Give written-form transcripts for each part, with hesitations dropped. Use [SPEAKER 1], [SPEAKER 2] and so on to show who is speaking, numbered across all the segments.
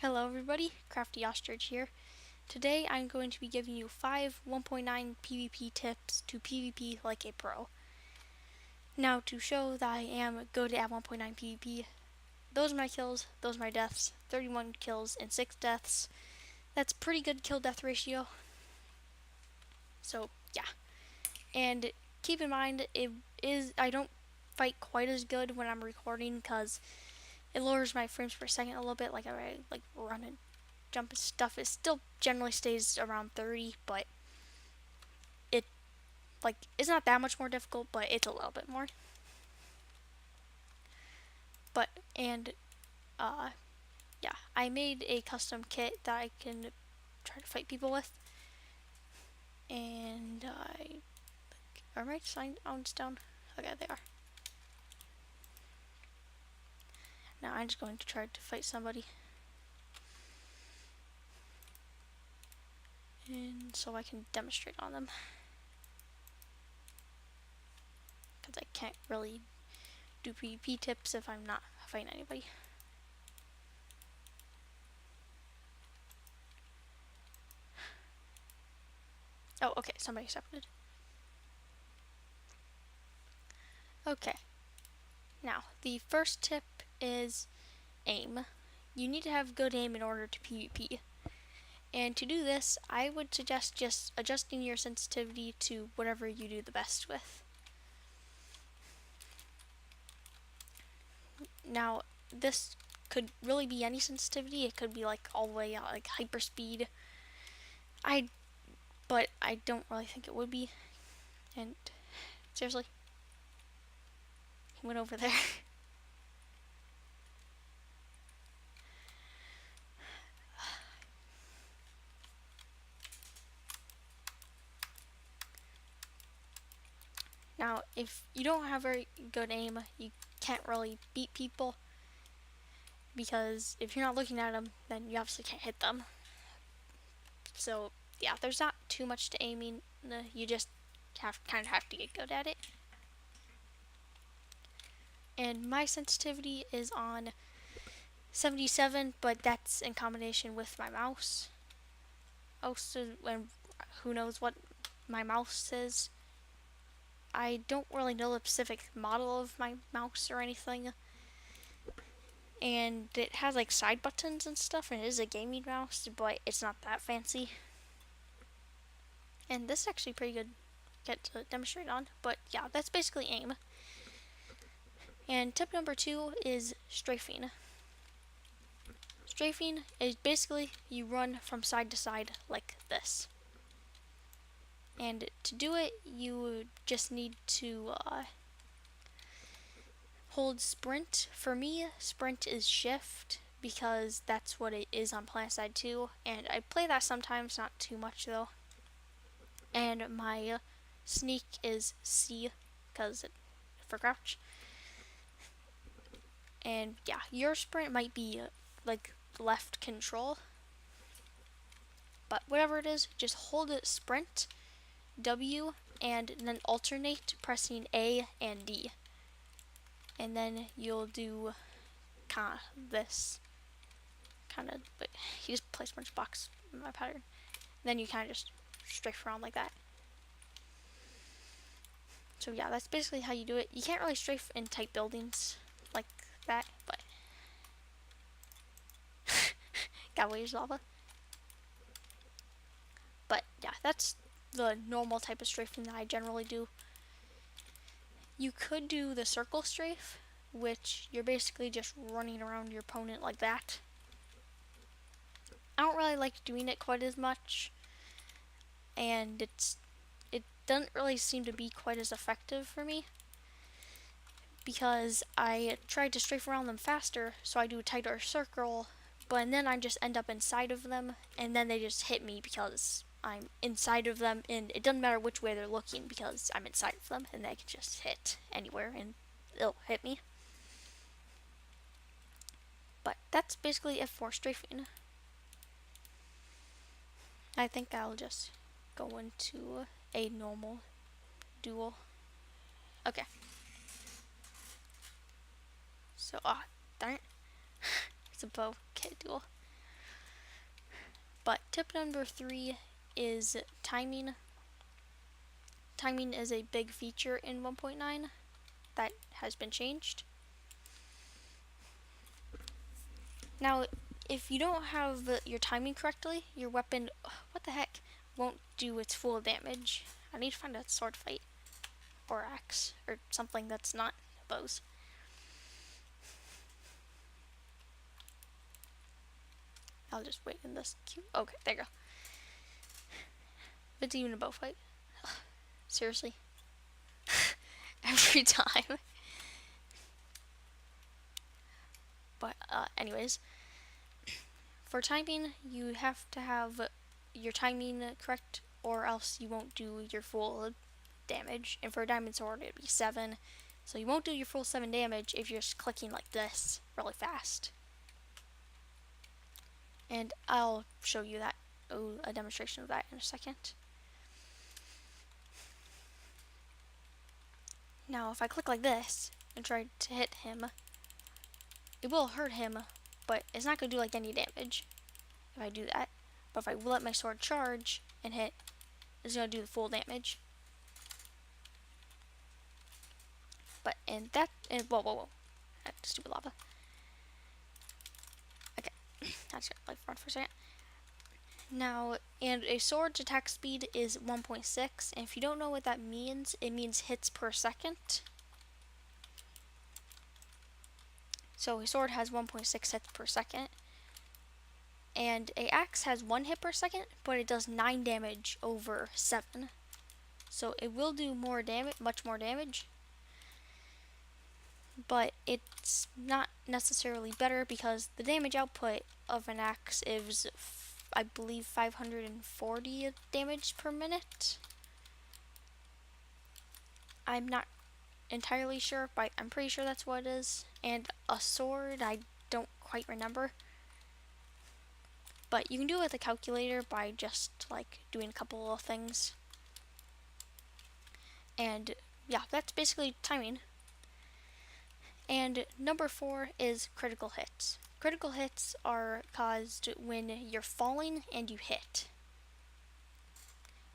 [SPEAKER 1] Hello everybody, Crafty Ostrich here. Today I'm going to be giving you 5 1.9 PvP tips to PvP like a pro. Now to show that I am good at 1.9 PvP, those are my kills, those are my deaths, 31 kills and 6 deaths. That's pretty good kill death ratio. So yeah, and keep in mind I don't fight quite as good when I'm recording because it lowers my frames per second a little bit, like I run and jump and stuff. It still generally stays around 30, but it's not that much more difficult, but it's a little bit more. But yeah, I made a custom kit that I can try to fight people with, and are my sign ons down? Okay, they are. Now I'm just going to try to fight somebody, and so I can demonstrate on them, because I can't really do PvP tips if I'm not fighting anybody. Oh, okay, somebody separated. Okay, now the first tip is aim. You need to have good aim in order to PvP. And to do this, I would suggest just adjusting your sensitivity to whatever you do the best with. Now, this could really be any sensitivity. It could be like all the way out, like hyper speed. But I don't really think it would be. And seriously, he went over there. Now, if you don't have very good aim, you can't really beat people, because if you're not looking at them, then you obviously can't hit them. So yeah, there's not too much to aiming. You just kind of have to get good at it. And my sensitivity is on 77, but that's in combination with my mouse. Also, and who knows what my mouse is. I don't really know the specific model of my mouse or anything. And it has like side buttons and stuff, and it is a gaming mouse, but it's not that fancy. And this is actually pretty good to get to demonstrate on. But yeah, that's basically aim. And tip number 2 is strafing. Strafing is basically you run from side to side like this. And to do it, you just need to hold sprint. For me, sprint is shift, because that's what it is on PlanetSide 2. And I play that sometimes, not too much though. And my sneak is C, because for crouch. And yeah, your sprint might be like left control, but whatever it is, just hold it sprint, W, and then alternate pressing A and D. And then you'll do kind of this, but he just placed a bunch of blocks in my pattern. And then you kind of just strafe around like that. So yeah, that's basically how you do it. You can't really strafe in tight buildings like that, but got waves lava. But yeah, that's the normal type of strafing that I generally do. You could do the circle strafe, which you're basically just running around your opponent like that. I don't really like doing it quite as much, and it doesn't really seem to be quite as effective for me, because I tried to strafe around them faster, so I do a tighter circle, but then I just end up inside of them, and then they just hit me because I'm inside of them, and it doesn't matter which way they're looking because I'm inside of them, and they can just hit anywhere and it'll hit me. But that's basically it for strafing. I think I'll just go into a normal duel. Okay. So, darn it. It's a bow kit duel. But tip number 3 is timing. Timing is a big feature in 1.9 that has been changed. Now, if you don't have your timing correctly, your weapon, what the heck, won't do its full damage. I need to find a sword fight, or axe, or something that's not bows. I'll just wait in this queue. Okay, there you go. It's even a bow fight. Seriously. Every time. But anyways, for timing, you have to have your timing correct, or else you won't do your full damage. And for a diamond sword, it'd be 7. So you won't do your full 7 damage if you're just clicking like this really fast. And I'll show you that, a demonstration of that in a second. Now, if I click like this and try to hit him, it will hurt him, but it's not going to do like any damage if I do that. But if I let my sword charge and hit, it's going to do the full damage. But, and that, and whoa. That's stupid lava. Okay, that's gonna like run for a second. Now, and a sword's attack speed is 1.6, and if you don't know what that means, it means hits per second. So a sword has 1.6 hits per second, and a axe has 1 hit per second, but it does 9 damage over 7. So it will do more damage, much more damage, but it's not necessarily better because the damage output of an axe is, I believe, 540 damage per minute. I'm not entirely sure, but I'm pretty sure that's what it is. And a sword, I don't quite remember. But you can do it with a calculator by just like doing a couple of things. And yeah, that's basically timing. And number 4 is critical hits. Critical hits are caused when you're falling and you hit.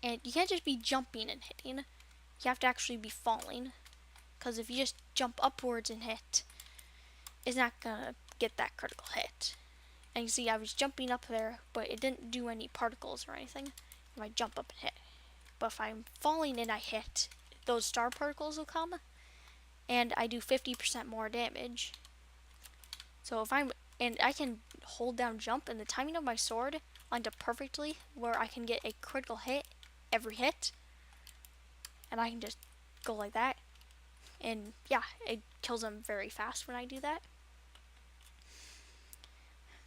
[SPEAKER 1] And you can't just be jumping and hitting. You have to actually be falling. Because if you just jump upwards and hit, it's not going to get that critical hit. And you see, I was jumping up there, but it didn't do any particles or anything if I jump up and hit. But if I'm falling and I hit, those star particles will come, and I do 50% more damage. So if and I can hold down jump, and the timing of my sword lined up perfectly where I can get a critical hit every hit, and I can just go like that, and yeah, it kills them very fast when I do that.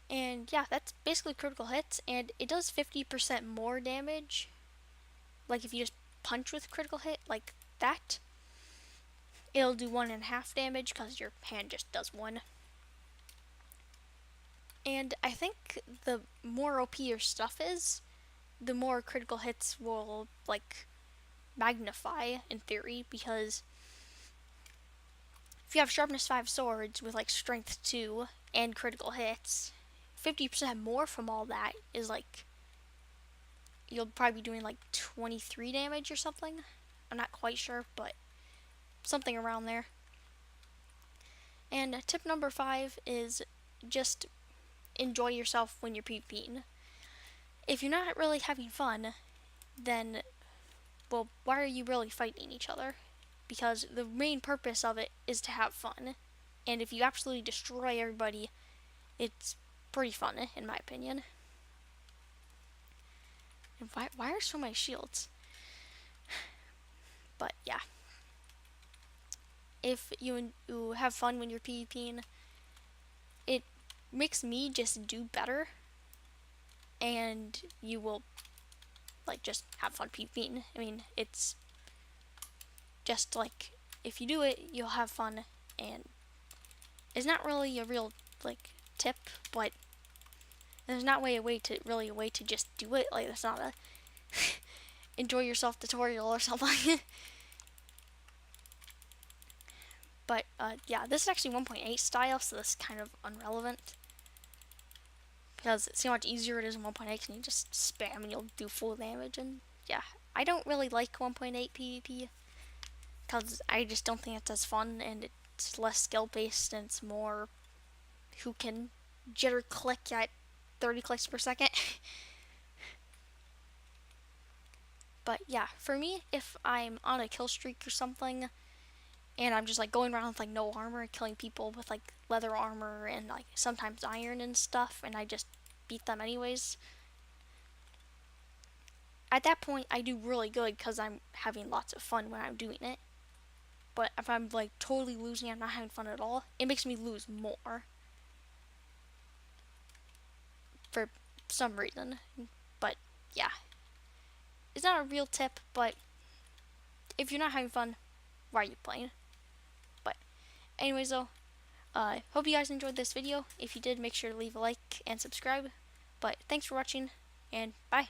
[SPEAKER 1] And yeah, that's basically critical hits, and it does 50% more damage. Like if you just punch with critical hit like that, it'll do 1.5 damage because your hand just does 1. And I think the more OP your stuff is, the more critical hits will like magnify in theory, because if you have sharpness 5 swords with like strength 2 and critical hits, 50% more from all that is like, you'll probably be doing like 23 damage or something. I'm not quite sure, but something around there. And tip number 5 is just enjoy yourself when you're PvPing. If you're not really having fun, then, well, why are you really fighting each other? Because the main purpose of it is to have fun. And if you absolutely destroy everybody, it's pretty fun, in my opinion. And why are so many shields? But yeah. If you have fun when you're PvPing, it makes me just do better. And you will like just have fun PvPing. I mean, it's just like, if you do it, you'll have fun, and it's not really a real like tip, but there's not a way to just do it. Like, it's not a enjoy yourself tutorial or something. But yeah, this is actually 1.8 style, so this is kind of irrelevant. because see how much easier it is in 1.8, and you just spam and you'll do full damage. And yeah, I don't really like 1.8 PvP because I just don't think it's as fun, and it's less skill based, and it's more who can jitter click at 30 clicks per second. But yeah, for me, if I'm on a kill streak or something, and I'm just like going around with like no armor and killing people with like leather armor and like sometimes iron and stuff, and I just beat them anyways, at that point I do really good because I'm having lots of fun when I'm doing it. But if I'm like totally losing, I'm not having fun at all, it makes me lose more for some reason. But yeah, it's not a real tip, but if you're not having fun, why are you playing? But anyways though, hope you guys enjoyed this video. If you did, make sure to leave a like and subscribe. But thanks for watching, and bye.